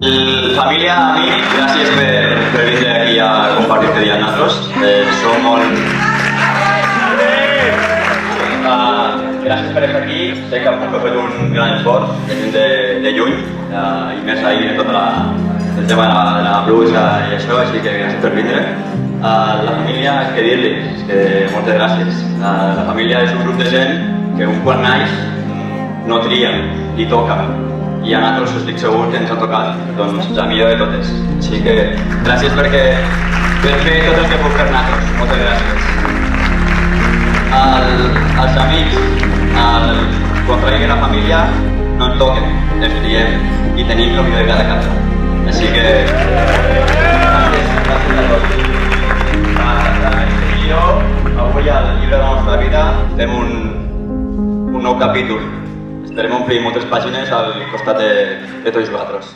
Família, amics, gràcies per vindre aquí a compartir aquest dia amb nosaltres. Som molt... gràcies per estar aquí. Sé que heu fet un gran esforç de lluny i més ahir de tot el tema de la pluja i això, així que gràcies per vindre. La família, què dir-los? Moltes gràcies. La família és un grup de gent que un quan naix no tria i toca. I a nosaltres estic segur que ens ha tocat la millor de totes. Així que gràcies per fer tot el que puc per nosaltres. Moltes gràcies. Els amics, quan traiem la família, no ens toquen, els triem i tenim el millor de cada casa. Així que gràcies a tots. Jo, avui al llibre de la nostra vida fem un nou capítol. Esperem omplir moltes pàgines al costat de tots vosaltres.